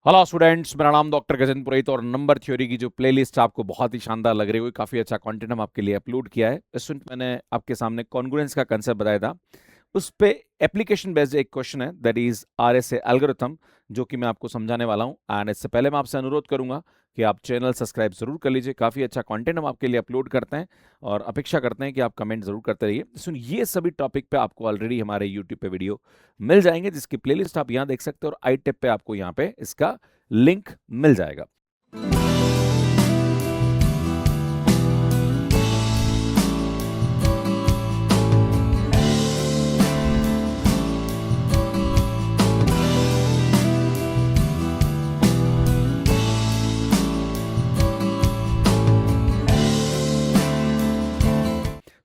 Hello students, मेरा नाम doctor Gajendra पुरोहित और नंबर थ्योरी की जो प्लेलिस्ट आपको बहुत ही शानदार लग रही है, काफ़ी अच्छा कंटेंट हम आपके लिए अपलोड किया है। इसमें मैंने आपके सामने कॉन्ग्रुएंस का कंसेप्ट बताया था। उस पे एप्लीकेशन बेस्ड एक क्वेश्चन है, दैट इज आरएसए एल्गोरिथम, जो कि मैं आपको समझाने वाला हूं। एंड इससे पहले मैं आपसे अनुरोध करूंगा कि आप चैनल सब्सक्राइब जरूर कर लीजिए। काफ़ी अच्छा कंटेंट हम आपके लिए अपलोड करते हैं और अपेक्षा करते हैं कि आप कमेंट जरूर करते रहिए। सुन, ये सभी टॉपिक पे आपको ऑलरेडी हमारे यूट्यूब पे वीडियो मिल जाएंगे, जिसकी प्लेलिस्ट आप यहाँ देख सकते हो, और आई टिप पे आपको यहाँ पे इसका लिंक मिल जाएगा।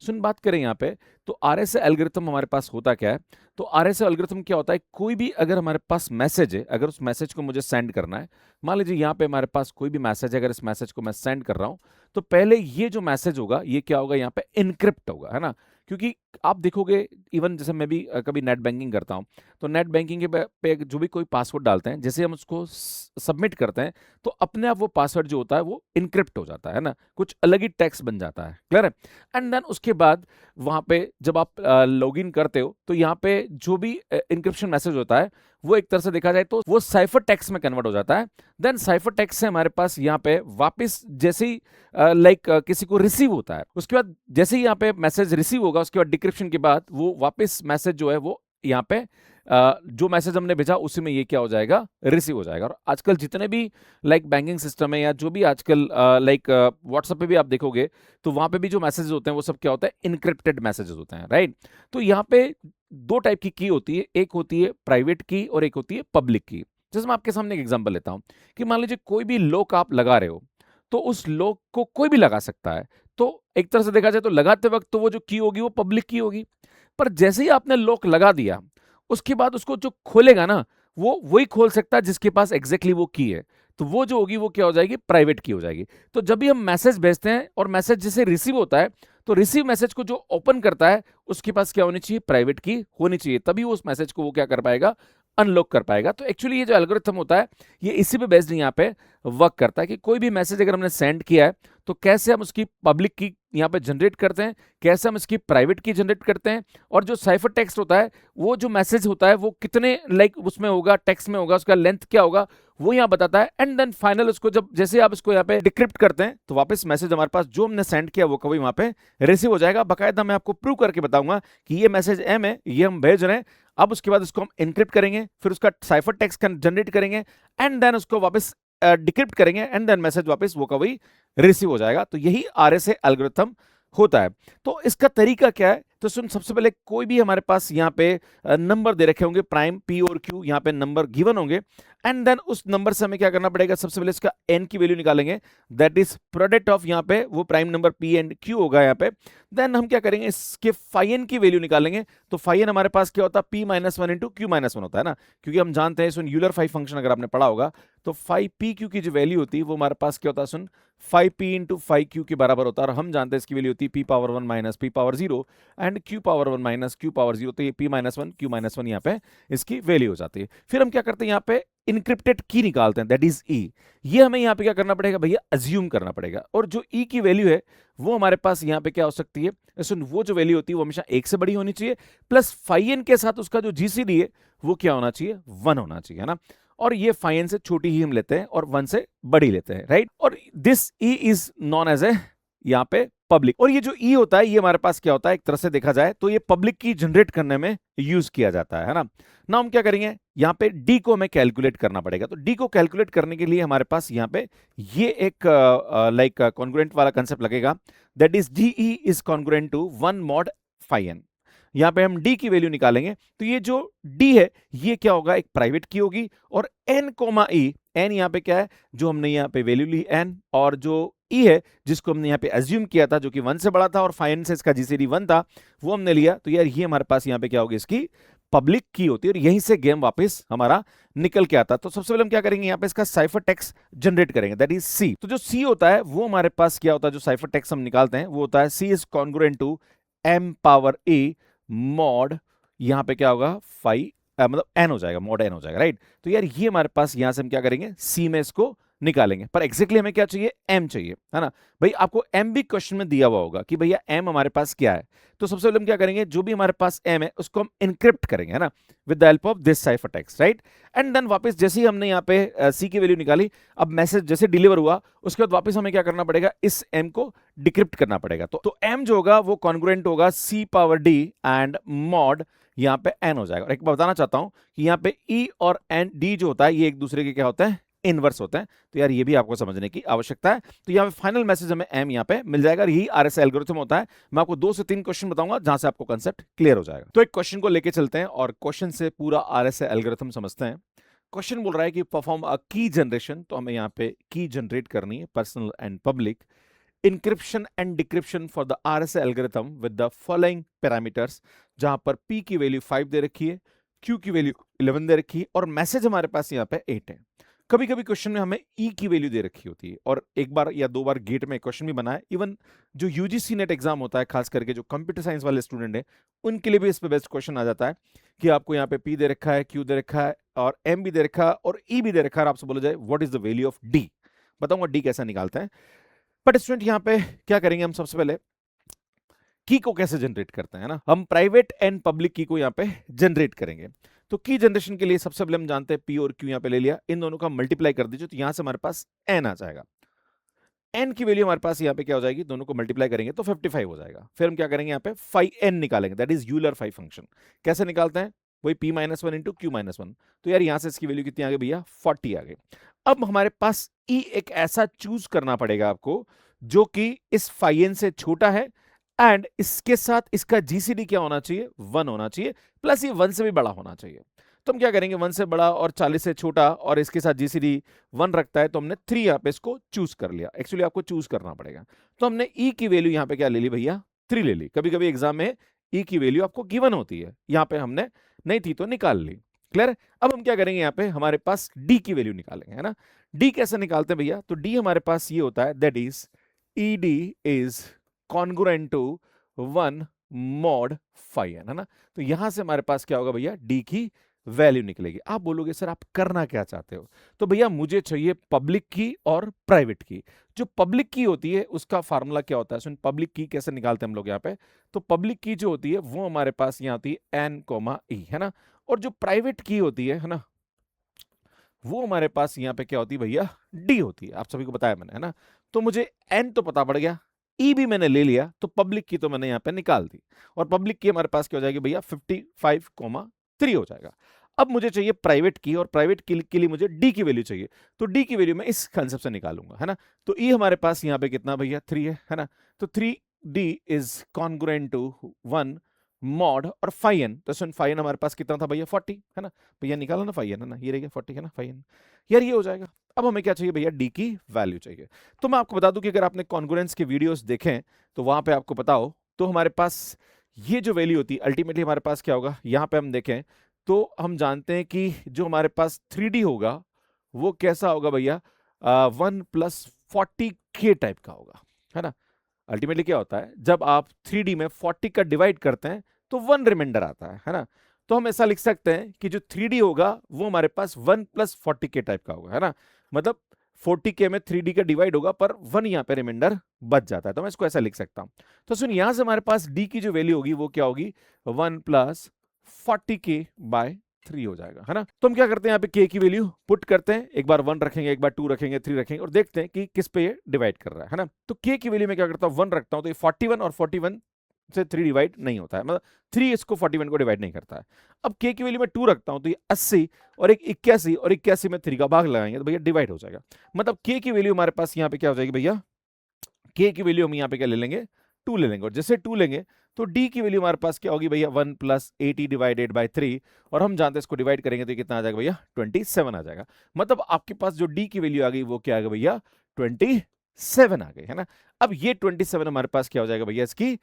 सुन, बात करें यहाँ पे, तो आरएसए एल्गोरिथम हमारे पास होता क्या है। तो आरएसए एल्गोरिथम क्या होता है, कोई भी अगर हमारे पास मैसेज है, अगर उस मैसेज को मुझे सेंड करना है, मान लीजिए यहाँ पे हमारे पास कोई भी मैसेज है, अगर इस मैसेज को मैं सेंड कर रहा हूँ, तो पहले ये जो मैसेज होगा ये क्या होगा, यहाँ पे इनक्रिप्ट होगा, है ना। क्योंकि आप देखोगे, इवन जैसे मैं भी कभी नेट बैंकिंग करता हूँ, तो नेट बैंकिंग के पे जो भी कोई पासवर्ड डालते हैं, जैसे हम उसको सबमिट करते हैं, तो अपने आप वो पासवर्ड जो होता है वो इनक्रिप्ट हो जाता है ना, कुछ अलग ही टेक्स्ट बन जाता है। क्लियर है। एंड देन उसके बाद वहां पे जब आप लॉगिन करते हो, तो यहाँ पे जो भी इंक्रिप्शन मैसेज होता है, वो एक तरह से देखा जाए तो वो साइफर टेक्स्ट में कन्वर्ट हो जाता है। देन साइफर टेक्स्ट से हमारे पास यहाँ पे वापस जैसे ही किसी को रिसीव होता है, उसके बाद जैसे ही यहाँ पे मैसेज रिसीव होगा, उसके बाद डिक्रिप्शन के बाद वो वापस मैसेज जो है वो यहाँ पे जो मैसेज हमने भेजा उसी में ये क्या हो जाएगा, रिसीव हो जाएगा। और आजकल जितने भी बैंकिंग सिस्टम है, या जो भी आजकल व्हाट्सएप पे भी आप देखोगे, तो वहां पे भी जो मैसेजेस होते हैं वो सब क्या होता है, इनक्रिप्टेड मैसेजेस होते हैं, राइट। तो यहाँ पे दो टाइप की होती है, एक होती है प्राइवेट की और एक होती है पब्लिक की। जैसे मैं आपके सामने एक एग्जांपल लेता हूं कि मान लीजिए कोई भी लॉक आप लगा रहे हो, तो उस लॉक को कोई भी लगा सकता है। तो एक तरह से देखा जाए तो लगाते वक्त तो वो जो की होगी वो पब्लिक की होगी, पर जैसे ही आपने लॉक लगा दिया, उसके बाद उसको जो खोलेगा ना, वो वही खोल सकता है जिसके पास एग्जैक्टली वो की है। तो वो जो होगी वो क्या हो जाएगी, प्राइवेट की हो जाएगी। तो जब भी हम मैसेज भेजते हैं और मैसेज जैसे रिसीव होता है, तो रिसीव मैसेज को जो ओपन करता है उसके पास क्या होनी चाहिए, प्राइवेट की होनी चाहिए, तभी वो उस मैसेज को वो क्या कर पाएगा, अनलॉक कर पाएगा। तो एक्चुअली ये जो एल्गोरिथम होता है, ये इसी पे बेस्ड यहाँ पे वर्क करता है कि कोई भी मैसेज अगर हमने सेंड किया है, तो कैसे हम उसकी पब्लिक की यहाँ पे जनरेट करते हैं, कैसे हम इसकी प्राइवेट की जनरेट करते हैं, और जो साइफर टेक्स्ट होता है, वो जो मैसेज होता है वो कितने उसमें होगा, टेक्स्ट में होगा, उसका लेंथ क्या होगा, वो यहाँ बताता है। एंड देन फाइनल उसको जब जैसे आप इसको यहाँ पे डिक्रिप्ट करते हैं, तो वापस मैसेज हमारे पास जो हमने सेंड किया वो कभी वहां पे रिसीव हो जाएगा। बाकायदा मैं आपको प्रूव करके बताऊंगा कि ये मैसेज एम है, ये हम भेज रहे हैं। अब उसके बाद उसको हम इनक्रिप्ट करेंगे, फिर उसका साइफर टेक्स्ट जनरेट करेंगे, एंड देन उसको वापस डिक्रिप्ट करेंगे, एंड देन मैसेज वापस वो कभी रिसीव हो जाएगा। तो यही आरएसए एल्गोरिथम होता है। तो इसका तरीका क्या है, तो सुन, सबसे पहले कोई भी हमारे पास यहाँ पे नंबर दे रखे होंगे, प्राइम, पी और क्यू, यहाँ पे नंबर गिवन होंगे। एंड देन उस नंबर से हमें क्या करना पड़ेगा, सबसे पहले इसका एन की वैल्यू निकालेंगे, दैट इज प्रोडक्ट ऑफ यहाँ पे वो prime number P and Q होगा यहाँ पे। देन हम क्या करेंगे, इसके फाई एन की वैल्यू निकालेंगे। तो फाई एन हमारे पास क्या होता है, P minus one into Q minus one होता है ना, क्योंकि हम जानते हैं सुन, यूलर फाई फंक्शन अगर आपने पढ़ा होगा, तो फाई पी क्यू की जो वैल्यू होती है वो हमारे पास क्या होता है, सुन, phi p into phi q के बराबर होता है। और हम जानते हैं इसकी वैल्यू होती है P power one minus P power zero and Q power one minus Q power zero. तो ये P minus one Q minus one यहाँ पे इसकी वैल्यू हो जाती है। फिर हम क्या करते हैं, यहाँ पे इनक्रिप्टेड की निकालते हैं, दैट इज ई। ये हमें यहाँ पे क्या करना पड़ेगा भैया, अज्यूम करना पड़ेगा। और जो ई की वैल्यू है वो हमारे पास यहाँ पे क्या हो सकती है, सुन, वो जो वैल्यू होती है वो हमेशा एक से बड़ी होनी चाहिए, प्लस फाई एन के साथ उसका जो जीसीडी है वो क्या होना चाहिए, वन होना चाहिए, है ना। और ये फाई एन से छोटी ही हम लेते हैं और वन से बड़ी लेते हैं, राइट। और this e is known as a यहाँ पे पब्लिक। और ये जो ई होता है ये हमारे पास क्या होता है, एक तरह से देखा जाए तो ये पब्लिक की जनरेट करने में यूज किया जाता है ना। ना हम क्या करेंगे, यहाँ पे डी को हमें कैलकुलेट करना पड़ेगा। तो डी को कैलकुलेट करने के लिए हमारे पास यहाँ पे ये एक कॉन्ग्रुएंट वाला कंसेप्ट लगेगा, that is d e is congruent to one mod phi n. यहाँ पे हम डी की वैल्यू निकालेंगे, तो ये जो डी है ये क्या होगा, एक प्राइवेट की होगी। और एन कोमा ई, एन यहाँ पे क्या है, जो हमने यहाँ पे वैल्यू ली एन, और जो ई है जिसको हमने यहाँ पे एज्यूम किया था, जो कि वन से बड़ा था और फाइन से इसका जीसीडी वन था, वो हमने लिया। तो यार ये हमारे पास यहाँ पे क्या होगी, इसकी पब्लिक की होती है, और यहीं से गेम वापस हमारा निकल के आता। तो सबसे पहले हम क्या करेंगे, यहाँ पे इसका साइफर टेक्स्ट जनरेट करेंगे, दैट इज सी। तो जो सी होता है वो हमारे पास क्या होता है, जो साइफर टेक्स्ट हम निकालते हैं वो होता है c is congruent to m power a mod, यहाँ पे क्या होगा, फाई मतलब एन हो जाएगा, मॉड एन हो जाएगा, राइट। तो यार ये हमारे पास यहां से हम क्या करेंगे, सी में इसको निकालेंगे, पर एग्जैक्टली हमें क्या चाहिए, एम चाहिए, है ना। भाई आपको एम भी क्वेश्चन में दिया हुआ होगा कि भैया एम हमारे पास क्या है, तो सबसे पहले हम क्या करेंगे, जो भी हमारे पास एम है उसको हम इनक्रिप्ट करेंगे, है ना, with the help of this cipher text, right. And then वापस जैसे ही हमने यहाँ पे सी की वैल्यू निकाली, अब मैसेज जैसे डिलीवर हुआ उसके बाद वापस हमें क्या करना पड़ेगा, इस एम को डिक्रिप्ट करना पड़ेगा। तो एम जो होगा वो कॉन्ग्रुएंट होगा सी पावर डी एंड मॉड यहाँ पे एन हो जाएगा। और एक बात बताना चाहता हूं कि यहाँ पे ई और एन डी जो होता है ये एक दूसरे के क्या होते हैं, इनवर्स होते हैं। तो यार ये भी आपको समझने की आवश्यकता है। तो यहाँ पे फाइनल मैसेज हमें एम यहाँ पे मिल जाएगा। यही आरएसए एल्गोरिथम होता है। मैं आपको 2 से 3 क्वेश्चन बताऊंगा जहां से आपको कंसेप्ट क्लियर हो जाएगा। तो एक क्वेश्चन को लेके चलते हैं और क्वेश्चन से पूरा आरएसए एल्गोरिथम समझते हैं। क्वेश्चन बोल रहा है कि परफॉर्म अ की जनरेशन, तो हमें यहाँ पे की जनरेट करनी है, personal and public, encryption and decryption for the RSA algorithm with the following parameters, जहां पर P की वैल्यू 5 दे रखी है, Q की वैल्यू 11 दे रखी है और मैसेज हमारे पास यहाँ पे 8 है। कभी कभी क्वेश्चन में हमें E की वैल्यू दे रखी होती है और एक बार या 2 बार गेट में क्वेश्चन भी बना है। इवन जो यूजीसी नेट एग्जाम होता है, खास करके जो कंप्यूटर साइंस वाले स्टूडेंट हैं उनके लिए भी इस पे बेस्ट क्वेश्चन आ जाता है कि आपको यहाँ पे P दे रखा है, Q दे रखा है और M भी दे रखा है और E भी दे रखा है, आपसे बोला जाए what is the value of D। बताऊंगा D कैसे निकालते हैं। बट स्टूडेंट यहाँ पे क्या करेंगे, हम सबसे पहले की को कैसे जनरेट करते हैं ना, हम प्राइवेट एंड पब्लिक की को यहाँ पे जनरेट करेंगे। तो की जनरेशन के लिए सबसे पहले हम जानते हैं पी और क्यू यहाँ पे ले लिया, इन दोनों का मल्टीप्लाई कर दीजिए तो यहां से हमारे पास एन आ जाएगा। एन की वैल्यू हमारे पास यहाँ पे क्या हो जाएगी, दोनों को मल्टीप्लाई करेंगे तो 55 हो जाएगा। फिर हम क्या करेंगे, यहाँ पे फाइव एन निकालेंगे, that is Euler five function. कैसे निकालते हैं, वही p minus one into Q minus one. तो यार यहां से इसकी वैल्यू कितनी आ गई भैया, 40 आ गई। अब हमारे पास ई एक ऐसा चूज करना पड़ेगा आपको जो कि इस फाइन से छोटा है एंड इसके साथ इसका जीसीडी क्या होना चाहिए, 1 होना चाहिए, प्लस ये 1 से भी बड़ा होना चाहिए। तो हम क्या करेंगे, 1 से बड़ा और 40 से छोटा और इसके साथ जीसीडी 1 रखता है, तो हमने 3 यहाँ पे इसको चूज कर लिया। एक्चुअली आपको चूज करना पड़ेगा। तो हमने ई की वैल्यू यहाँ पे क्या ले ली भैया, 3 ले ली। कभी कभी एग्जाम में ई की वैल्यू आपको गिवन होती है, यहाँ पे हमने नहीं थी तो निकाल ली। क्लियर है। अब हम क्या करेंगे, यहाँ पे हमारे पास डी की वैल्यू निकालेंगे, है ना। डी कैसे निकालते हैं भैया, तो डी हमारे पास ये होता है, that is ed is congruent to 1 mod phi n, है ना। तो यहां से हमारे पास क्या होगा भैया, d की वैल्यू निकलेगी। आप बोलोगे सर आप करना क्या चाहते हो, तो भैया मुझे चाहिए पब्लिक की और प्राइवेट की। जो पब्लिक की होती है उसका फार्मूला क्या होता है, सुन पब्लिक की कैसे निकालते हैं हम लोग यहाँ पे, तो पब्लिक की जो होती है वो हमारे पास यहाँ होती है n, e, है ना। और जो प्राइवेट की होती है ना, वो हमारे पास यहाँ पे क्या होती है भैया, डी होती है। आप सभी को बताया मैंने, है ना। तो मुझे एन तो पता पड़ गया, ई भी मैंने ले लिया, तो पब्लिक की तो मैंने यहाँ पे निकाल दी। और पब्लिक की हमारे पास क्या हो जाएगी भैया, 55,3 हो जाएगा। अब मुझे चाहिए प्राइवेट की, और प्राइवेट की के लिए मुझे डी की वैल्यू चाहिए। तो डी की वैल्यू मैं इस कंसेप्ट से निकालूंगा, है ना। तो ई हमारे पास यहाँ पे कितना भैया, 3 है ना। तो 3d is congruent to 1 mod और फाइ n। तो सुन फाइ n हमारे पास कितना था भैया, 40, है ना। भैया निकाला ना फाइ n, है ना, ये रहेगा 40, है ना फाइ n। यार ये हो जाएगा। अब हमें क्या चाहिए भैया, डी की वैल्यू चाहिए। तो मैं आपको बता दूं कि अगर आपने कॉन्ग्रुएंस के वीडियोस देखें तो वहां पे आपको पता हो, तो हमारे पास ये जो वैल्यू होती है अल्टीमेटली हमारे पास क्या होगा, यहां पे हम देखें तो हम जानते हैं कि जो हमारे पास 3D होगा वो कैसा होगा भैया, 1 + 40k टाइप का होगा, है ना। अल्टीमेटली क्या होता है, जब आप 3D में 40 का डिवाइड करते हैं तो 1 रिमाइंडर आता है ना। तो हम ऐसा लिख सकते हैं कि जो 3D होगा वो हमारे पास 1 + 40k टाइप का होगा, है ना। मतलब 40k में 3D का डिवाइड होगा पर 1 यहाँ पे रिमाइंडर बच जाता है, तो मैं इसको ऐसा लिख सकता हूं। तो सुन यहां से हमारे पास D की जो वैल्यू होगी वो क्या होगी, 1 + 40k/3 हो जाएगा, है ना। तो हम क्या करते हैं, यहाँ पे k की वैल्यू पुट करते हैं, एक बार 1 रखेंगे, एक बार 2 रखेंगे, 3 रखेंगे और देखते हैं कि किस पे ये डिवाइड कर रहा है ना। तो k की वैल्यू में क्या करता हूँ, 1 रखता हूँ, तो ये 41 और 41 से 3 डिवाइड नहीं होता है, मतलब 3 इसको 41 को डिवाइड नहीं करता है। अब k की वैल्यू में 2 रखता हूं तो ये 80 और एक 81 और 81 में 3 का भाग लगाएंगे तो भैया डिवाइड हो जाएगा। मतलब k की वैल्यू हमारे पास यहाँ पे क्या हो जाएगी भैया, k की वैल्यू हम यहाँ पे क्या ले लेंगे, 2 ले लेंगे। और जैसे 2 लेंगे तो d की वैल्यू हमारे पास क्या होगी भैया, 1 + 80 डिवाइडेड बाय 3, और हम जानते हैं इसको डिवाइड करेंगे तो कितना आ जाएगा भैया, 27 आ जाएगा। मतलब आपके पास जो d की वैल्यू आ गई वो क्या आ गई भैया, 27 आ गई, है ना। अब ये 27 हमारे पास क्या हो जाएगा भैया, इसकी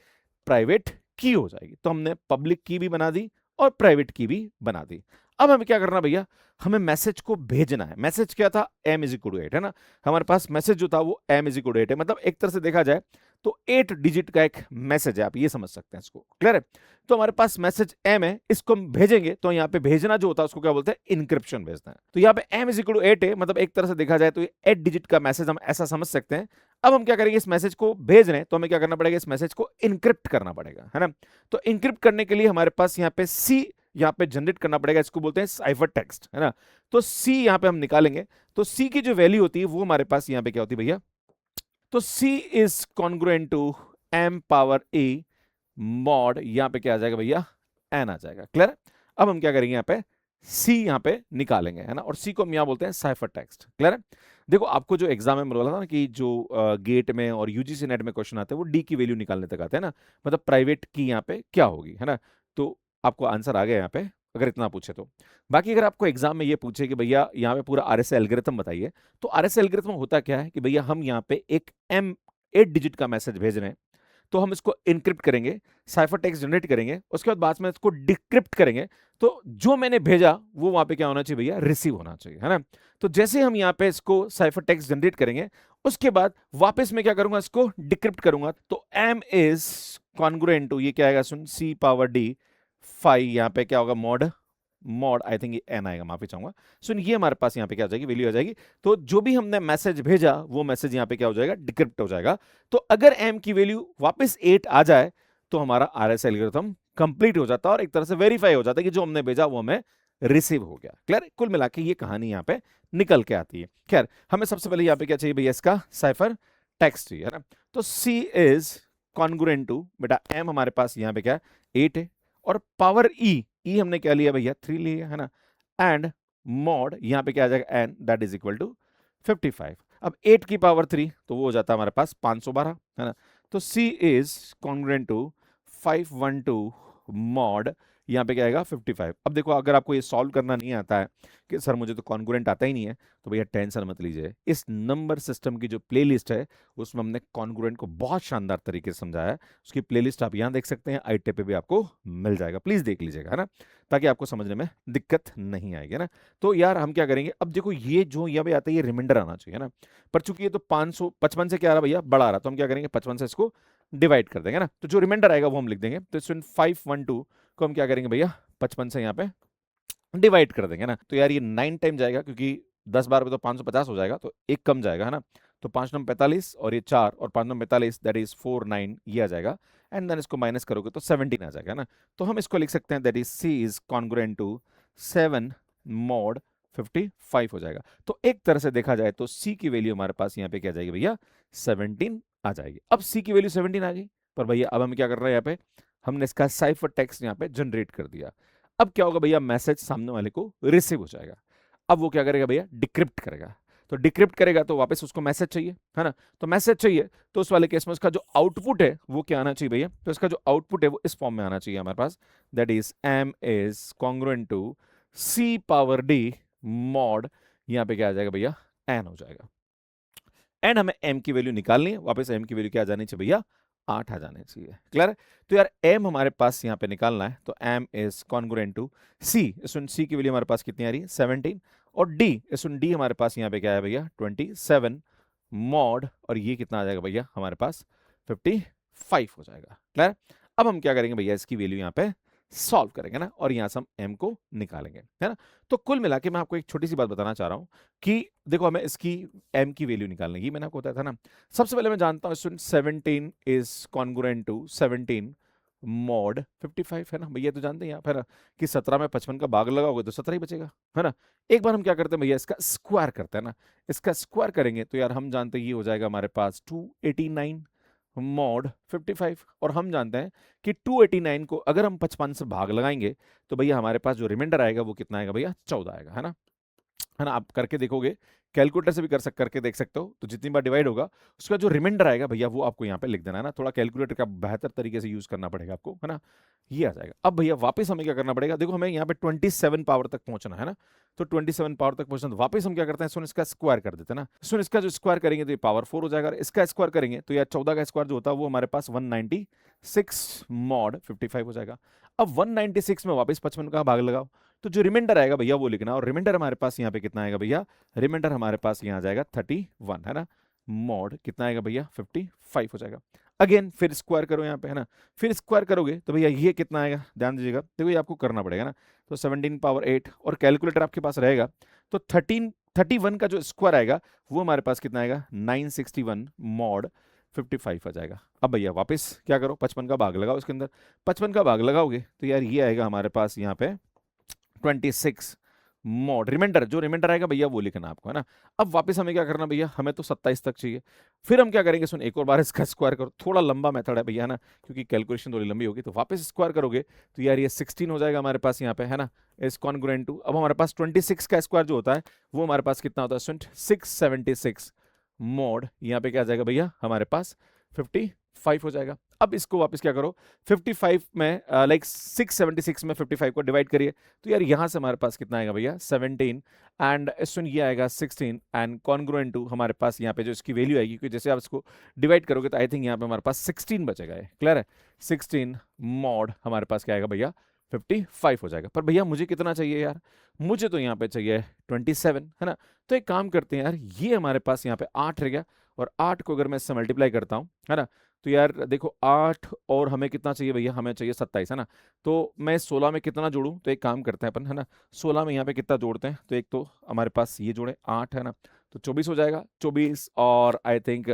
प्राइवेट की हो जाएगी। तो हमने पब्लिक की भी बना दी और प्राइवेट की भी बना दी। अब हमें क्या करना भैया, हमें मैसेज को भेजना है। मैसेज क्या था, m = 8, है ना। हमारे पास मैसेज जो था वो m = 8 है। मतलब एक तरह से देखा जाए तो 8 डिजिट का एक मैसेज है, आप ये समझ सकते हैं इसको। क्लियर है? तो हमारे पास मैसेज m है, इसको हम भेजेंगे तो यहाँ पे भेजना जो होता है उसको क्या बोलते हैं, इनक्रिप्शन भेजना है। तो यहाँ पे m इज इक्वल टू 8 है, मतलब एक तरह से देखा जाए तो ये 8 डिजिट का मैसेज हम ऐसा समझ सकते हैं। अब हम क्या करेंगे, इस मैसेज को भेज रहे हैं तो हमें क्या करना पड़ेगा, इस मैसेज को इनक्रिप्ट करना पड़ेगा, है ना। तो इनक्रिप्ट करने के लिए हमारे पास यहाँ पे C यहाँ पे जनरेट करना पड़ेगा, इसको बोलते हैं साइफर टेक्स्ट, है ना। तो C यहाँ पे हम निकालेंगे, तो C की जो वैल्यू होती है वो हमारे पास यहाँ पे क्या होती है भैया, तो C is congruent to m power e mod, यहाँ पे क्या आ जाएगा भैया, n आ जाएगा। क्लियर है? अब हम क्या करेंगे, यहाँ पे C यहाँ पे निकालेंगे, है ना, और C को हम यहाँ बोलते हैं साइफर टेक्स्ट। क्लियर है? देखो आपको जो एग्जाम में बोला था ना कि जो गेट में और यूजीसी नेट में क्वेश्चन आते हैं वो डी की वैल्यू निकालने तक आते हैं ना, मतलब प्राइवेट की यहाँ पे क्या होगी, है ना। तो आपको आंसर आ गया यहाँ पे, अगर इतना पूछे तो। बाकी अगर आपको एग्जाम में ये पूछे कि भैया यहाँ पे पूरा आरएसए एल्गोरिथम बताइए, तो आरएसए एल्गोरिथम होता क्या है कि भैया हम यहाँ पे एक m 8 डिजिट का मैसेज भेज रहे हैं, तो हम इसको इनक्रिप्ट करेंगे, साइफर टेक्स्ट जनरेट करेंगे, उसके बाद में इसको डिक्रिप्ट करेंगे, तो जो मैंने भेजा वो वहां पे क्या होना चाहिए भैया, रिसीव होना चाहिए, है ना। तो जैसे हम यहाँ पे इसको साइफर टेक्स्ट जनरेट करेंगे, उसके बाद वापस मैं क्या करूंगा, इसको डिक्रिप्ट करूंगा, तो m इज कॉन्ग्रुएंट टू, ये क्या आएगा सुन, c पावर d 5, यहाँ पे क्या होगा, मॉड आई थिंक ये n आएगा, माफी चाहूंगा सुन, ये हमारे पास यहाँ पे क्या हो जाएगी, वैल्यू आ जाएगी। तो जो भी हमने मैसेज भेजा वो मैसेज यहाँ पे क्या हो जाएगा, डिक्रिप्ट हो जाएगा। तो अगर m की वैल्यू वापस 8 आ जाए तो हमारा आरएसए एल्गोरिथम कंप्लीट हो जाता है और एक तरह से वेरीफाई हो जाता है कि जो हमने भेजा वो हमें रिसीव हो गया। क्लियर? कुल मिला के ये कहानी यहाँ पे निकल के आती है। खैर हमें सबसे पहले यहाँ पे क्या चाहिए भैया, इसका साइफर टेक्स्ट चाहिए, है ना। तो C इज कॉन्ग्रुएंट टू, बेटा m हमारे पास यहाँ पे क्या 8 है, और पावर E हमने क्या लिया भैया, 3 लिया, है ना, एंड मॉड यहाँ पे क्या आ जाएगा, n that is equal to 55। अब 8 की पावर 3 तो वो हो जाता है हमारे पास 512, है ना। तो C is congruent to 512 mod, यहाँ पे क्या आएगा 55। अब देखो अगर आपको ये सॉल्व करना नहीं आता है कि सर मुझे तो कॉन्ग्रुएंट आता ही नहीं है, तो भैया टेंशन मत लीजिए, इस नंबर सिस्टम की जो प्लेलिस्ट है उसमें हमने कॉन्ग्रुएंट को बहुत शानदार तरीके से समझाया है। उसकी प्लेलिस्ट आप यहाँ देख सकते हैं, आईटे पे भी आपको मिल जाएगा, प्लीज देख लीजिएगा, है ना, ताकि आपको समझने में दिक्कत नहीं आएगी ना। तो यार हम क्या करेंगे, अब देखो ये जो यहाँ पे आता है ये रिमाइंडर आना चाहिए ना, पर चूंकि ये तो 555 से क्या आ रहा भैया, बड़ा आ रहा, तो हम क्या करेंगे 55 से इसको डिवाइड कर देंगे ना, तो जो रिमाइंडर आएगा वो हम लिख देंगे। तो इसमें 512 को हम क्या करेंगे भैया, 55 से यहाँ पे डिवाइड कर देंगे ना, तो यार ये 9 टाइम जाएगा, क्योंकि 10 बार पे तो 550 हो जाएगा, तो एक कम जाएगा, है ना। तो 5 नंबर 45 और ये 4 और 5 नंबर 45 दैट इज 49, ये आ जाएगा, एंड देन इसको माइनस करोगे तो 17 आ जाएगा ना। तो हम इसको लिख सकते हैं that is C is congruent to 7 mod 55 हो जाएगा। तो एक तरह से देखा जाए तो C की वैल्यू हमारे पास यहाँ पे क्या जाएगी भैया, 17 आ जाएगी। अब C की वैल्यू 17 आ गई, पर भैया अब हम क्या कर रहे हैं, यहाँ पे हमने इसका साइफर टेक्स्ट यहाँ पे जनरेट कर दिया। अब क्या होगा भैया, मैसेज सामने वाले को रिसीव हो जाएगा। अब वो क्या करेगा भैया, डिक्रिप्ट करेगा। तो डिक्रिप्ट करेगा तो वापस उसको मैसेज चाहिए, है ना। तो मैसेज चाहिए तो उस वाले केस में उसका जो आउटपुट है वो क्या आना चाहिए भैया, तो इसका जो आउटपुट है वो इस फॉर्म में आना चाहिए हमारे पास, that is m is congruent to C power d mod, यहाँ पे क्या आ जाएगा भैया, n हो जाएगा। एंड हमें m की वैल्यू निकालनी है, वापस m की वैल्यू क्या आ जानी चाहिए भैया, 8 आ जाने चाहिए। क्लियर है? तो यार m हमारे पास यहाँ पे निकालना है, तो m is congruent to C, इसमें C की वैल्यू हमारे पास कितनी आ रही है 17, और D, इसमें D हमारे पास यहाँ पे क्या है भैया 27 मॉड, और ये कितना आ जाएगा भैया हमारे पास 55 हो जाएगा। क्लियर? अब हम क्या करेंगे भैया, इसकी वैल्यू यहाँ पे सॉल्व करेंगे ना, और यहाँ से हम m को निकालेंगे, है ना। तो कुल मिला के मैं आपको एक छोटी सी बात बताना चाह रहा हूँ कि देखो हमें इसकी m की वैल्यू निकालने की, मैंने आपको बताया था ना। सबसे पहले मैं जानता हूँ 17 इज कॉन्ग्रुएंट टू 17 मॉड 55, है ना भैया, तो जानते हैं यहाँ पर कि 17 में 55 का भाग लगाओगे तो 17 ही बचेगा, है ना। एक बार हम क्या करते हैं भैया, इसका स्क्वायर करते हैं ना, इसका स्क्वायर करेंगे तो यार हम जानते हैं ये हो जाएगा हमारे पास 289 मॉड 55, और हम जानते हैं कि 289 को अगर हम 55 से भाग लगाएंगे तो भैया हमारे पास जो रिमाइंडर आएगा वो कितना आएगा भैया, 14 आएगा, है ना। आप करके देखोगे, कैलकुलेटर से भी करके देख सकते हो, तो जितनी बार डिवाइड होगा उसका जो रिमाइंडर आएगा भैया वो आपको यहाँ पे लिख देना है ना, थोड़ा कैलकुलेटर का बेहतर तरीके से यूज करना पड़ेगा आपको, है ना। ये आ जाएगा। अब भैया वापस हमें क्या करना पड़ेगा, देखो हमें यहाँ पे 27 पावर तक पहुंचना है ना, तो 27 पावर तक पहुंचना, तो वापस हम क्या करते हैं, सुन इसका स्क्वायर कर देते हैं ना, सुन इसका जो स्क्वायर करेंगे तो ये पावर 4 हो जाएगा, इसका स्क्वायर करेंगे तो यार 14 का स्क्वायर जो होता है वो हमारे पास 196 मॉड 55 हो जाएगा। अब 196 में वापस 55 का भाग लगाओ, तो जो रिमाइंडर आएगा भैया वो लिखना, और रिमाइंडर हमारे पास यहाँ पे कितना आएगा भैया, रिमाइंडर हमारे पास यहाँ आ जाएगा 31, है ना, मॉड कितना आएगा भैया 55 हो जाएगा। अगेन फिर स्क्वायर करो यहाँ पे, है ना, फिर स्क्वायर करोगे तो भैया ये कितना आएगा, ध्यान दीजिएगा, देखो ये आपको करना पड़ेगा ना, तो 17 पावर 8 और कैलकुलेटर आपके पास रहेगा, तो 31 का जो स्क्वायर आएगा वो हमारे पास कितना आएगा, 961 मॉड 55 आ जाएगा। अब भैया वापस क्या करो, 55 का भाग लगाओ इसके अंदर, 55 का भाग लगाओगे तो यार ये आएगा हमारे पास यहाँ पे 26 मॉड, रिमाइंडर जो रिमाइंडर आएगा भैया वो लिखना आपको, है ना। अब वापस हमें क्या करना भैया, हमें तो 27 तक चाहिए, फिर हम क्या करेंगे, सुन एक और बार इसका स्क्वायर करो, थोड़ा लंबा मेथड है भैया, है ना, क्योंकि कैलकुलेशन थोड़ी लंबी होगी, तो वापस स्क्वायर करोगे तो यार ये 16 हो जाएगा हमारे पास यहाँ पे, है ना, इज कॉन्ग्रुएंट टू, अब हमारे पास 26 का स्क्वायर जो होता है वो हमारे पास कितना होता है, सुन 676 मॉड, यहाँ पे क्या आ जाएगा भैया हमारे पास 55 हो जाएगा। अब इसको वापस क्या करो, 55 में लाइक 676 में 55 को डिवाइड करिए, तो यार यहां से हमारे पास कितना आएगा भैया 17 एंड सुन ये आएगा 16 एंड कॉन्ग्रुएंट टू हमारे पास यहाँ पे जो इसकी वैल्यू आएगी, क्योंकि जैसे आप इसको डिवाइड करोगे तो आई थिंक यहाँ पे हमारे पास 16 बचेगा, क्लियर है, 16 मॉड हमारे पास क्या आएगा भैया 55 हो जाएगा। पर भैया मुझे कितना चाहिए यार, मुझे तो यहाँ पे चाहिए 27, है ना, तो एक काम करते हैं यार, ये हमारे पास यहाँ पे 8 रह गया, और 8 को अगर मैं इससे मल्टीप्लाई करता हूँ, है ना, तो यार देखो 8 और हमें कितना चाहिए भैया, हमें चाहिए 27, है ना, तो मैं 16 में कितना जोड़ूं, तो एक काम करते हैं अपन, है ना, 16 में यहाँ पे कितना जोड़ते हैं, तो एक तो हमारे पास ये जोड़े 8, है ना, तो 24 हो जाएगा, 24 और आई थिंक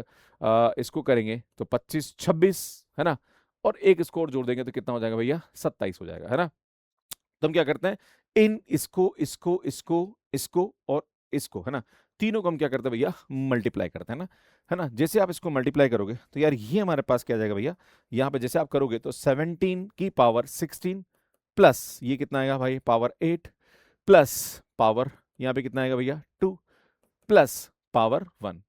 इसको करेंगे तो 25 26, है ना, और एक इसको और जोड़ देंगे तो कितना हो जाएगा भैया 27 हो जाएगा, है ना। तो हम क्या करते हैं, इन इसको और इसको, है ना, तीनों को हम क्या करते हैं भैया मल्टीप्लाई करते हैं ना, है ना, जैसे आप इसको मल्टीप्लाई करोगे तो यार ये हमारे पास क्या आ जाएगा भैया, यहाँ पे जैसे आप करोगे तो 17 की पावर 16 प्लस ये कितना आएगा भाई पावर 8 प्लस पावर यहाँ पे कितना आएगा भैया 2 plus power 1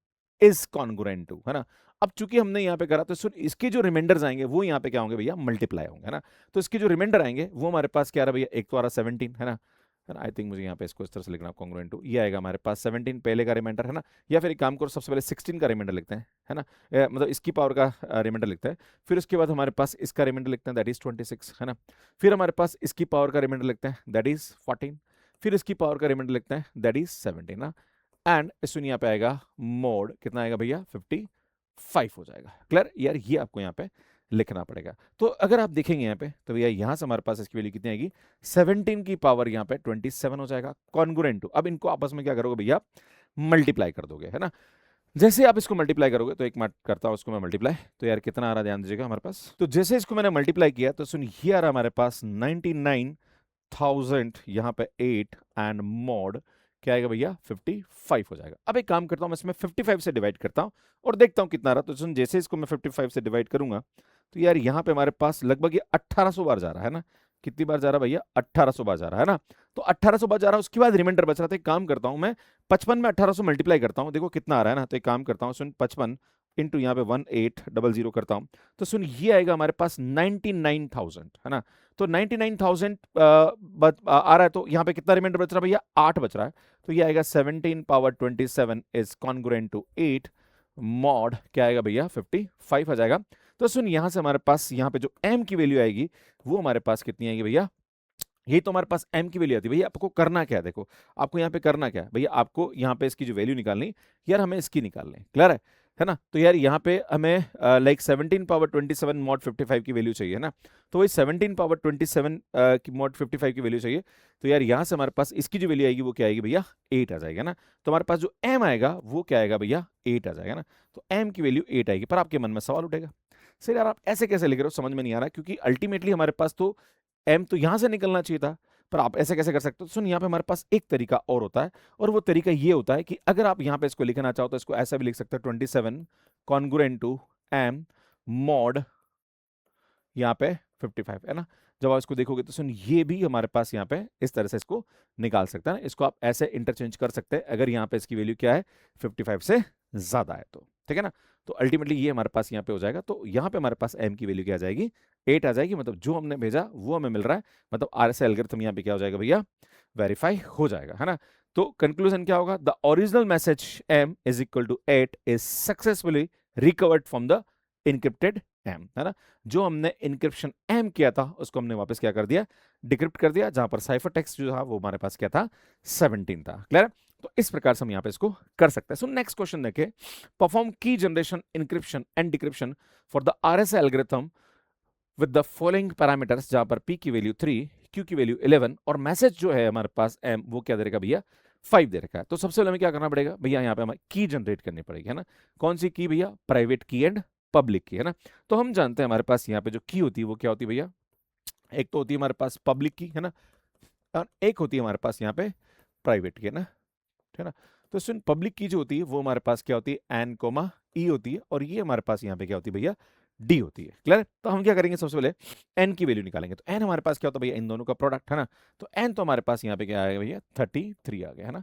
is congruent to, है ना। अब चूंकि हमने यहाँ पे करा तो सुन इसके जो रिमाइंडर्स आएंगे वो यहाँ पे क्या होंगे भैया मल्टीप्लाई होंगे, है ना, तो इसके जो रिमाइंडर आएंगे वो हमारे पास क्या आ रहा भैया, एक तो आ रहा 17, है ना, आई थिंक मुझे यहाँ पे इसको इस तरह से लिखना कॉन्ग्रुएंट टू, ये आएगा हमारे पास 17 पहले का रिमाइंडर, है ना, या फिर एक काम करो सबसे पहले 16 का रिमाइंडर लिखते हैं, है ना, मतलब इसकी पावर का रिमाइंडर लिखते हैं, फिर उसके बाद हमारे पास इसका रिमाइंडर लिखते हैं दैट इज 26, है ना, फिर हमारे पास इसकी पावर का रिमाइंडर लिखते हैं दैट इज 14, फिर इसकी पावर का रिमाइंडर लिखते हैं दैट इज 17 ना, एंड सुन यहाँ पे आएगा मोड कितना आएगा भैया 55 हो जाएगा, क्लियर यार, ये आपको यहाँ पे लिखना पड़ेगा। तो अगर आप देखेंगे यहाँ पे तो भैया यहाँ से हमारे पास इसकी वैल्यू कितनी आएगी 17 की पावर यहाँ पे 27 हो जाएगा कॉन्ग्रुएंट टू, अब इनको आपस में क्या करोगे भैया मल्टीप्लाई कर दोगे, है ना, जैसे आप इसको मल्टीप्लाई करोगे तो एक मैं करता हूँ उसको मैं मल्टीप्लाई, तो यार कितना आ रहा है ध्यान दीजिएगा हमारे पास, तो जैसे इसको मैंने मल्टीप्लाई किया तो सुन ये आ रहा हमारे पास 99,000 यहाँ पे 8 एंड मॉड क्या आएगा भैया 55 हो जाएगा। अब एक काम करता हूँ मैं इसमें 55 से डिवाइड करता हूँ और देखता हूँ कितना आ रहा, तो सुन जैसे इसको मैं 55 से डिवाइड करूंगा तो यार यहाँ पे हमारे पास लगभग ये 1800 बार जा रहा है ना, कितनी बार जा रहा है भैया 1800 बार जा रहा है ना, तो 1800 बार जा रहा है, उसके बाद रिमाइंडर बच रहा था, एक काम करता हूँ मैं 55 में 1800 मल्टीप्लाई करता हूँ, देखो कितना आ रहा है ना, तो एक काम करता हूँ सुन 55 इंटू यहाँ पे 1800 करता हूँ, तो सुन ये आएगा हमारे पास 99,000, है ना, तो 99,000 आ रहा है, तो यहाँ पे कितना रिमाइंडर बच रहा है भैया 8 बच रहा है, तो ये आएगा 17 power 27 is congruent to 8 mod क्या आएगा भैया 55 आ जाएगा। तो सुन यहां से हमारे पास यहाँ पे जो m की वैल्यू आएगी वो हमारे पास कितनी आएगी भैया, यही तो हमारे पास m की वैल्यू आती है भैया, आपको करना क्या है, देखो आपको यहाँ पे करना क्या है भैया, आपको यहाँ पे इसकी जो वैल्यू निकालनी यार हमें इसकी निकालनी क्लियर है ना, तो यार यहाँ पे हमें लाइक 17 पावर 27 मॉड 55 की वैल्यू चाहिए, है ना, तो वही 17 पावर 27 की मॉड 55 की वैल्यू चाहिए, तो यार यहाँ से हमारे पास इसकी जो वैल्यू आएगी वो क्या आएगी भैया 8 आ जाएगा ना, तो हमारे पास जो m आएगा वो क्या आएगा भैया 8 आ जाएगा ना, तो m की वैल्यू 8 आएगी। पर आपके मन में सवाल उठेगा सर यार आप ऐसे कैसे लिख रहे हो, समझ में नहीं आ रहा, क्योंकि अल्टीमेटली हमारे पास तो m तो यहाँ से निकलना चाहिए था, पर आप ऐसे कैसे कर सकते हो, सुन यहाँ पे हमारे पास एक तरीका और होता है, और वो तरीका ये होता है कि अगर आप यहाँ पे इसको लिखना चाहो तो इसको ऐसा भी लिख सकते हो 27 कॉन्ग्रुएंट टू m मॉड यहाँ पे 55, है ना, जब आप इसको देखोगे तो सुन ये भी हमारे पास यहाँ पे इस तरह से इसको निकाल सकते हैं ना, इसको आप ऐसे इंटरचेंज कर सकते हैं अगर यहाँ पे इसकी वैल्यू क्या है 55 से ज्यादा है तो, ठीक है ना, तो अल्टीमेटली ये हमारे पास यहाँ पे हो जाएगा, तो यहाँ पे हमारे पास m की वैल्यू क्या आ जाएगी 8 आ जाएगी, मतलब जो हमने भेजा वो हमें मिल रहा है, मतलब RSA एल्गोरिथम यहाँ पे क्या हो जाएगा भैया वेरीफाई हो जाएगा, है ना। तो कंक्लूजन क्या होगा, the original message m is equal to 8 is successfully recovered from the encrypted m, है ना, जो हमने इनक्रिप्शन m किया था उसको हमने वापस क्या कर दिया डिक्रिप्ट कर दिया, जहां पर साइफर टेक्स्ट जो था वो हमारे पास क्या था 17 था, क्लियर। तो इस प्रकार से हम यहाँ पे इसको कर सकते हैं। सो नेक्स्ट क्वेश्चन देखें, perform key generation encryption and decryption for the RSA algorithm with the following parameters, जहां पर पी की वैल्यू 3, क्यू की वैल्यू 11 और मैसेज जो है हमारे पास एम वो क्या दे रखा भैया 5 दे रखा है। तो सबसे पहले हमें क्या करना पड़ेगा भैया, यहाँ पे हमें की जनरेट करनी पड़ेगी, है ना। कौन सी की भैया, प्राइवेट की एंड पब्लिक की, है ना। तो हम जानते हैं हमारे पास यहाँ पे जो की होती है वो क्या होती है भैया, एक तो होती है हमारे पास पब्लिक की, है ना, और एक होती है हमारे पास यहाँ पे प्राइवेट की, है ना। तो सुन, पब्लिक की जो होती है वो हमारे पास क्या होती है, एन कोमा ई होती है, और ये हमारे पास यहाँ पे क्या होती है भैया, डी होती है। क्लियर। तो हम क्या करेंगे, सबसे पहले एन की वैल्यू निकालेंगे। तो एन हमारे पास क्या होता है भैया, इन दोनों का प्रोडक्ट, है ना। तो एन तो हमारे पास यहाँ पे क्या आएगा भैया 33 आ गया, है ना।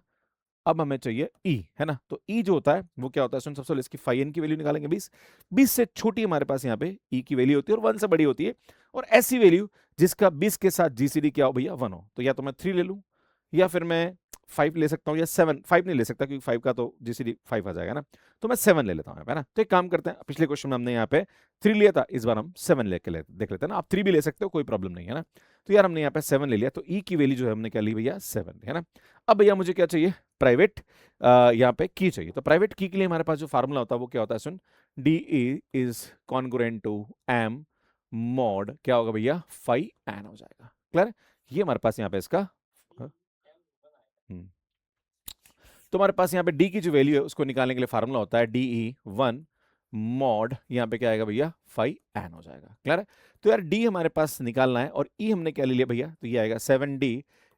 अब हमें चाहिए ई, है ना। तो ई जो होता है वो क्या होता है, सुन, सबसे पहले इसकी फाई एन की वैल्यू निकालेंगे 20। 20 से छोटी हमारे पास यहाँ पे ई की वैल्यू होती है और 1 से बड़ी होती है, और ऐसी वैल्यू जिसका 20 के साथ जीसीडी क्या हो भैया 1 हो। तो या तो मैं 3 ले लूँ, या फिर मैं 5 ले सकता हूँ, या 7, 5 नहीं ले सकता क्योंकि 5 का तो जीसीडी 5 आ जाएगा ना। तो मैं 7 ले लेता हूँ, है ना। तो एक काम करते हैं, पिछले क्वेश्चन में हमने यहाँ पे 3 लिया था, इस बार हम 7 लेके देख लेते हैं ना। आप 3 भी ले सकते हो, कोई प्रॉब्लम नहीं है ना। तो यार हमने यहाँ पे 7 ले लिया, तो ई की वैल्यू जो है हमने क्या ली भैया 7, है ना। अब भैया मुझे क्या चाहिए, प्राइवेट यहाँ पे की चाहिए। तो प्राइवेट की के लिए हमारे पास जो फार्मूला होता है वो क्या होता है, सुन, d is congruent to m mod क्या होगा भैया 5n हो जाएगा। क्लियर। ये हमारे पास यहाँ पे इसका तो हमारे पास यहाँ पे डी की जो वैल्यू है उसको निकालने के लिए फार्मूला होता है डी 1 मॉड, यहाँ पे क्या आएगा भैया 5n हो जाएगा। क्लियर है। तो यार डी हमारे पास निकालना है, और ई हमने क्या ले लिया भैया, तो ये आएगा 7d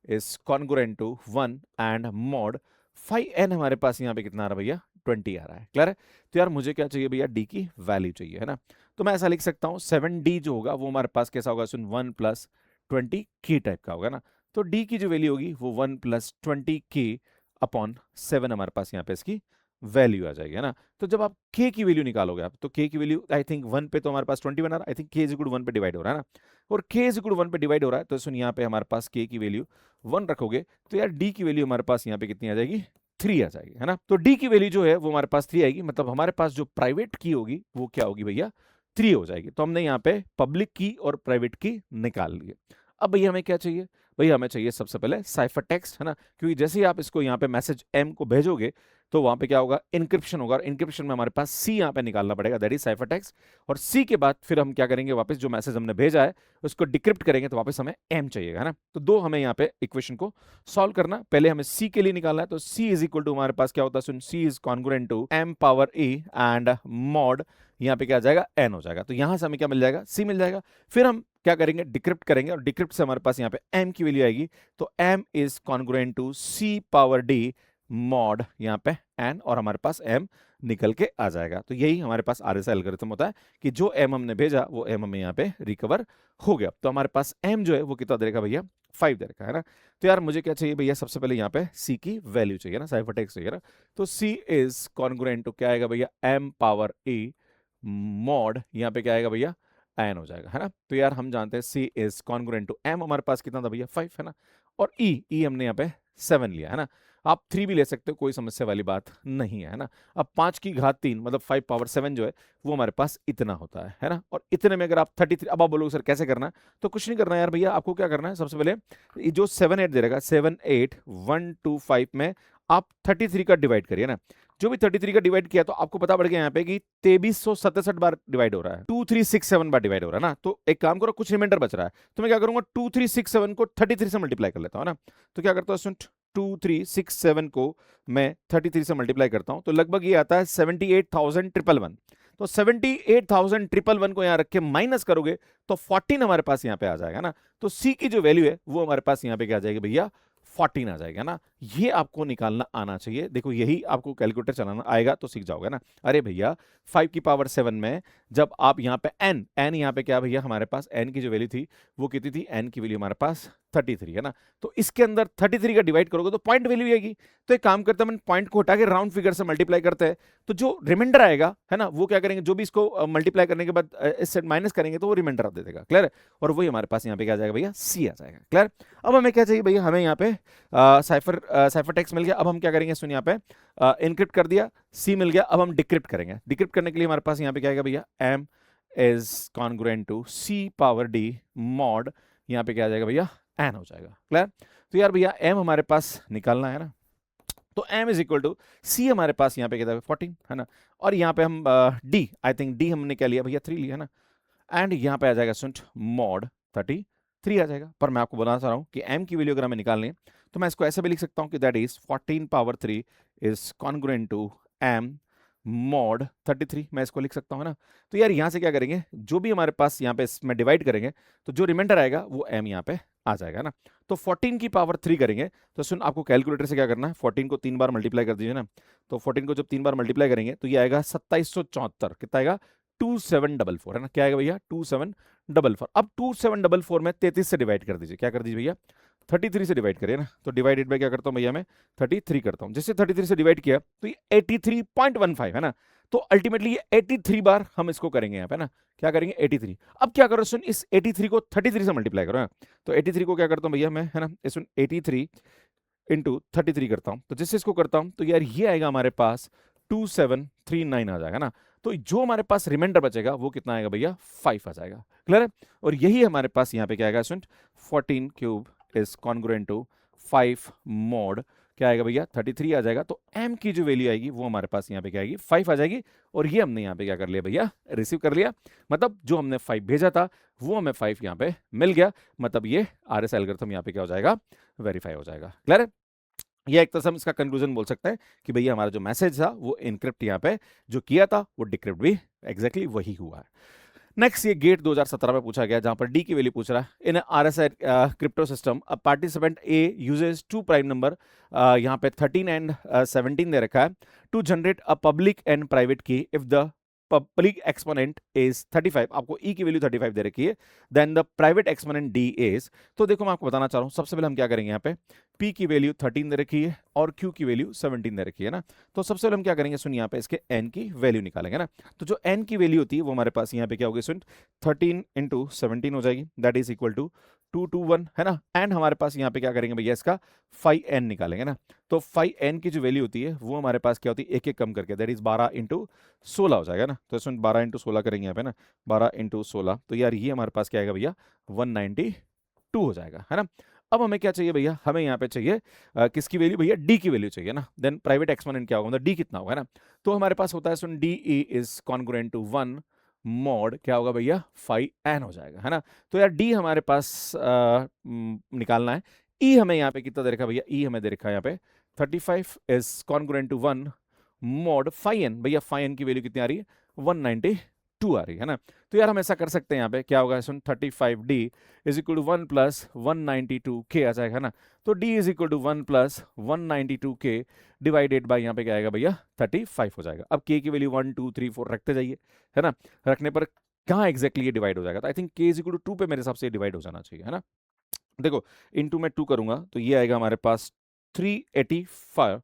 is congruent to 1 and mod 5n हमारे पास यहाँ पे कितना आ रहा है भैया 20 आ रहा है। क्लियर है। तो यार मुझे क्या चाहिए भैया, डी की वैल्यू चाहिए, है ना। तो मैं ऐसा लिख सकता हूँ 7d जो होगा वो हमारे पास कैसा होगा, सुन, 1 + 20 की टाइप का होगा ना। तो डी की जो वैल्यू होगी वो 1 + 20 की अपॉन 7 हमारे पास यहाँ पे इसकी वैल्यू आ जाएगी, है ना। तो जब आप k की वैल्यू निकालोगे आप, तो k की वैल्यू आई थिंक 1 पे तो हमारे पास 21 आ रहा है, I think k is equal to 1 पे डिवाइड हो रहा है ना, और k इज इक्वल टू 1 पे डिवाइड हो रहा है। तो सुन, यहाँ पे हमारे पास k की वैल्यू 1 रखोगे तो यार d की वैल्यू हमारे पास यहाँ पे कितनी आ जाएगी 3 आ जाएगी, है ना। तो d की वैल्यू जो है वो हमारे पास 3 आएगी, मतलब हमारे पास जो प्राइवेट की होगी वो क्या होगी भैया 3 हो जाएगी। तो हमने यहाँ पे पब्लिक की और प्राइवेट की निकाल ली है। अब भैया हमें क्या चाहिए, भैया हमें चाहिए सबसे पहले साइफर टेक्स्ट, है ना, क्योंकि जैसे ही आप इसको यहाँ पे मैसेज एम को भेजोगे तो वहां पे क्या होगा, इनक्रिप्शन होगा, और इनक्रिप्शन में हमारे पास सी यहाँ पे निकालना पड़ेगा, दैट इज साइफर टेक्स्ट। और सी के बाद फिर हम क्या करेंगे, वापस जो मैसेज हमने भेजा है उसको डिक्रिप्ट करेंगे, तो वापस हमें एम चाहिएगा, है ना। तो दो हमें यहाँ पे इक्वेशन को सॉल्व करना, पहले हमें सी के लिए निकालना है। तो सी इज इक्वल टू हमारे पास क्या होता है, सुन, c is congruent to m power e and mod, यहाँ पे क्या आ जाएगा एन हो जाएगा। तो यहां से हमें क्या मिल जाएगा, सी मिल जाएगा। फिर हम क्या करेंगे, डिक्रिप्ट करेंगे, और डिक्रिप्ट से हमारे पास यहाँ पे m की वैल्यू आएगी। तो m is congruent to c power d mod यहाँ पे n, और हमारे पास m निकल के आ जाएगा। तो यही हमारे पास आरएसए एल्गोरिथम होता है कि जो m हमने भेजा वो m हमें यहाँ पे रिकवर हो गया। तो हमारे पास m जो है वो कितना दे रखा भैया 5 दे रखा है ना। तो यार मुझे क्या चाहिए भैया, सबसे पहले यहाँ पे c की वैल्यू चाहिए ना, साइफर टेक्स्ट चाहिए ना। तो c इज कॉन्ग्रुएंट टू क्या आएगा भैया m पावर e मॉड, यहाँ पे क्या आएगा भैया एन हो जाएगा, है ना। तो यार हम जानते हैं सी इज कॉन्ग्रुएंट टू एम, हमारे पास कितना था भैया 5, है ना। और ई हमने यहाँ पे 7 लिया, है ना। आप 3 भी ले सकते हो, कोई समस्या वाली बात नहीं है ना। अब 5 की घात 3 मतलब 5 पावर 7 जो है वो हमारे पास इतना होता है ना। और इतने में अगर आप 33, अब आप बोलोगे सर कैसे करना है, तो कुछ नहीं करना यार भैया, आपको क्या करना है, सबसे पहले ये जो 7 8 दे रहेगा 7 8 1 2 5 में आप 33 का डिवाइड करिए ना। जो भी 33 का डिवाइड किया तो आपको पता पड़ गया यहाँ पे कि 2367 बार डिवाइड हो रहा है, 2367 बार डिवाइड हो रहा है ना। तो एक काम करो, कुछ रिमाइंडर बच रहा है, तो मैं क्या करूंगा 2367 को 33 से मल्टीप्लाई कर लेता हूँ ना। तो क्या करता हूँ, 2367 को मैं 33 से मल्टीप्लाई करता हूँ, तो लगभग ये आता है 78,111। तो 78,111 को यहाँ रख के माइनस करोगे तो 14 हमारे पास यहाँ पे आ जाएगा ना। तो सी की जो वैल्यू है वो हमारे पास यहाँ पे क्या आ जाएगी भैया 14 आ जाएगा ना। ये आपको निकालना आना चाहिए। देखो यही आपको कैलकुलेटर चलाना आएगा तो सीख जाओगे ना। अरे भैया 5 की पावर 7 में जब आप यहाँ पे n यहाँ पे क्या भैया हमारे पास n की जो वैल्यू थी वो कितनी थी, n की वैल्यू हमारे पास 33 है ना। तो इसके अंदर 33 का डिवाइड करोगे तो पॉइंट वैल्यू आएगी। तो एक काम करते हैं, पॉइंट को हटा के राउंड फिगर से मल्टीप्लाई करते हैं, तो जो रिमाइंडर आएगा है ना वो क्या करेंगे, जो भी इसको मल्टीप्लाई करने के बाद इससे माइनस करेंगे तो वो रिमाइंडर दे देगा। क्लियर है। और वही हमारे पास यहाँ पे क्या आ जाएगा भैया सी आ जाएगा। क्लियर। अब हमें क्या चाहिए भैया, हमें यहाँ पे साइफर टेक्स्ट मिल गया। अब हम क्या करेंगे, सुनिए यहाँ पे इनक्रिप्ट कर दिया, सी मिल गया। अब हम डिक्रिप्ट करेंगे। डिक्रिप्ट करने के लिए हमारे पास यहाँ पे क्या आएगा भैया, m is congruent to c power d mod, यहाँ पे क्या आ जाएगा भैया n हो जाएगा। क्लियर। तो यार भैया m हमारे पास निकालना है ना। तो m is equal to c हमारे पास यहाँ पे कितना है 14 है ना, और यहाँ पे हम d, आई थिंक d हमने क्या लिया भैया 3 लिया है ना, एंड यहाँ पे आ जाएगा सुन मॉड 33 आ जाएगा। पर मैं आपको बताना चाह रहा हूँ कि m की वैल्यू अगर हमें निकालनी है तो मैं इसको ऐसे भी लिख सकता हूँ कि that is 14 power 3 is congruent to m mod 33, मैं इसको लिख सकता हूँ ना। तो यार यहाँ से क्या करेंगे, जो भी हमारे पास यहाँ पे इसमें डिवाइड करेंगे तो जो रिमाइंडर आएगा वो m यहाँ पे आ जाएगा ना। तो 14 की पावर 3 करेंगे तो सुन आपको कैलकुलेटर से क्या करना है, 14 को 3 बार मल्टीप्लाई कर दीजिए ना। तो 14 को जब 3 बार मल्टीप्लाई करेंगे तो ये आएगा 2774, कितना आएगा 2744 है ना, क्या आएगा भैया 2744। अब 2744 में 33 से डिवाइड कर दीजिए, क्या कर दीजिए भैया 33 से डिवाइड करिए ना। तो डिवाइडेड बाय क्या करता हूँ भैया मैं 33 करता हूँ, जिससे 33 से डिवाइड किया तो ये 83.15 है ना। तो अल्टीमेटली ये 83 बार हम इसको करेंगे यहाँ पे ना, क्या करेंगे 83। अब क्या करो सुन, इस 83 को 33 से मल्टीप्लाई करो है। तो 83 को क्या करता हूँ भैया मैं है ना, इस 83 इंटू 33 करता हूँ, तो जिससे इसको करता हूँ तो यार ये आएगा हमारे पास 2739 आ जाएगा ना। तो जो हमारे पास रिमाइंडर बचेगा वो कितना आएगा भैया 5 आ जाएगा, क्लियर है। और यही हमारे पास यहाँ पे क्या आएगा student 14 cube is congruent to 5 mod, क्या आएगा भैया 33 आ जाएगा। तो m की जो वैल्यू आएगी वो हमारे पास यहाँ पे क्या आएगी 5 आ जाएगी। और ये हमने यहाँ पे क्या कर लिया भैया रिसीव कर लिया, मतलब जो हमने 5 भेजा था वो हमें 5 यहाँ पे मिल गया, मतलब ये RS एल्गोरिथम यहाँ पे क्या हो जाएगा वेरीफाई हो जाएगा, क्लियर है। ये एक तरह से हम इसका कंक्लूजन बोल सकते हैं कि भैया हमारा जो मैसेज था वो इनक्रिप्ट यहाँ पे जो किया था वो डिक्रिप्ट भी एग्जैक्टली वही हुआ है। नेक्स्ट ये गेट 2017 में पूछा गया जहां पर डी की वैल्यू पूछ रहा है। In RSA crypto system a participant a uses 2 prime number, यहाँ पे 13 एंड 17 दे रखा है, to generate a public and private key if the public exponent is 35, आपको ई की वैल्यू 35 दे रखी है, then the private exponent d is. तो देखो मैं आपको बताना चाह रहा हूँ, सबसे पहले हम क्या करेंगे, यहाँ पे पी की वैल्यू 13 दे रखी है और क्यू की वैल्यू 17 दे रखी है ना। तो सबसे पहले हम क्या करेंगे सुन, यहाँ पे इसके एन की वैल्यू निकालेंगे ना। तो जो एन की वैल्यू होती है वो हमारे पास यहाँ पे क्या होगी सुन 13 इंटू 17 हो जाएगी, दैट इज इक्वल टू 221 है ना। एंड हमारे पास यहाँ पे क्या करेंगे भैया इसका 5n निकालेंगे ना। तो 5n की जो वैल्यू होती है वो हमारे पास क्या होती है एक एक कम करके, दैट इज 12 इंटू 16 हो जाएगा ना। तो इसमें 12 इंटू 16 करेंगे यहाँ पे ना, 12 इंटू 16, तो यार ये हमारे पास क्या आएगा भैया 192 हो जाएगा है ना। अब हमें क्या चाहिए भैया, हमें यहाँ पे चाहिए किसकी वैल्यू भैया डी की वैल्यू चाहिए ना। देन प्राइवेट एक्सपोनेंट क्या होगा, मतलब डी कितना होगा ना। तो हमारे पास होता है सुन d e is congruent to 1 mod क्या होगा भैया 5n हो जाएगा है ना। तो यार डी हमारे पास निकालना है। ई हमें यहाँ पे कितना दे रखा है भैया, ई हमें दे रखा है यहाँ पे 35 is congruent to 1 mod 5n, भैया 5n की वैल्यू कितनी आ रही है 192 आ रही है ना। तो यार हम ऐसा कर सकते हैं, यहाँ पे क्या होगा सुन 35d is equal to 1 plus 192k आ जाएगा ना। तो d is equal to 1 plus 192k divided by यहाँ पे क्या आएगा भैया 35 हो जाएगा। अब k की वैल्यू 1 2 3 4 रखते जाइए है ना, रखने पर कहाँ एग्जैक्टली ये डिवाइड हो जाएगा, तो I think k is equal to 2 पे मेरे हिसाब से डिवाइड हो जाना चाहिए है ना। देखो इनटू में 2 करूंगा तो ये आएगा हमारे पास 385,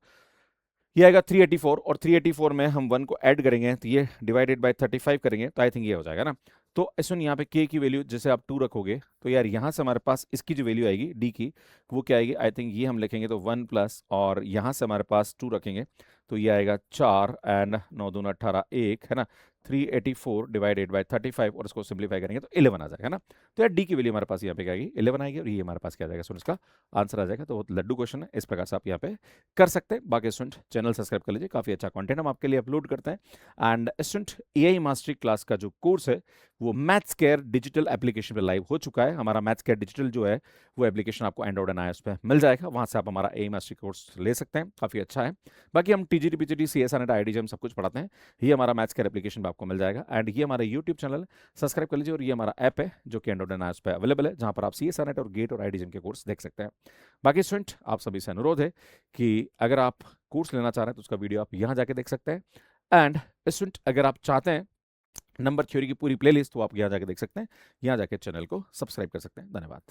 ये आएगा 384 और 384 में हम 1 को ऐड करेंगे तो ये डिवाइडेड बाय 35 करेंगे तो आई थिंक ये हो जाएगा ना। तो सुन यहाँ पे k की वैल्यू जैसे आप 2 रखोगे तो यार यहाँ से हमारे पास इसकी जो वैल्यू आएगी d की वो क्या आएगी, आई थिंक ये हम लिखेंगे तो 1 प्लस और यहाँ से हमारे पास 2 रखेंगे तो ये आएगा 4 एंड 9 दूना 18 1 है ना, 384 डिवाइडेड बाय 35 और इसको सिंप्लीफाई करेंगे तो 11 आ जाएगा ना। तो यार डी की वैल्यू हमारे पास यहाँ पे क्या आएगी 11 आएगी और ये हमारे पास क्या आ जाएगा सुन इसका आंसर आ जाएगा। तो बहुत लड्डू क्वेश्चन है, इस प्रकार से आप यहाँ पे कर सकते हैं। बाकी स्टूडेंट चैनल सब्सक्राइब कर लीजिए, काफ़ी अच्छा कंटेंट हम आपके लिए अपलोड करते हैं। And student AI mastery class का जो कोर्स है वो मैथ्स केयर डिजिटल एप्लीकेशन पे लाइव हो चुका है। हमारा मैथ्स केयर डिजिटल जो है वो एप्लीकेशन आपको एंड्रॉइड एंड आईओएस पे मिल जाएगा, वहाँ से आप हमारा एआई मास्टरी कोर्स ले सकते हैं, काफ़ी अच्छा है। बाकी हम टीजीटी पीजीटी सीएसआर नेट आईआईटीजेम सब कुछ पढ़ाते हैं, ये हमारा मैथ्स केयर एप्लीकेशन पे आपको मिल जाएगा। एंड ये हमारा यूट्यूब चैनल सब्सक्राइब कर लीजिए और ये हमारा ऐप है जो कि एंड्रॉइड एंड आईओएस पे अवेलेबल है, जहाँ पर आप सीएसआर नेट और गेट और आईआईटीजेम के कोर्स देख सकते हैं। बाकी स्टूडेंट आप सभी से अनुरोध है कि अगर आप कोर्स लेना चाह रहे हैं तो उसका वीडियो आप यहाँ जाके देख सकते हैं। एंड स्टूडेंट अगर आप चाहते हैं नंबर थ्योरी की पूरी प्लेलिस्ट तो आप यहाँ जाके देख सकते हैं, यहाँ जाके चैनल को सब्सक्राइब कर सकते हैं। धन्यवाद।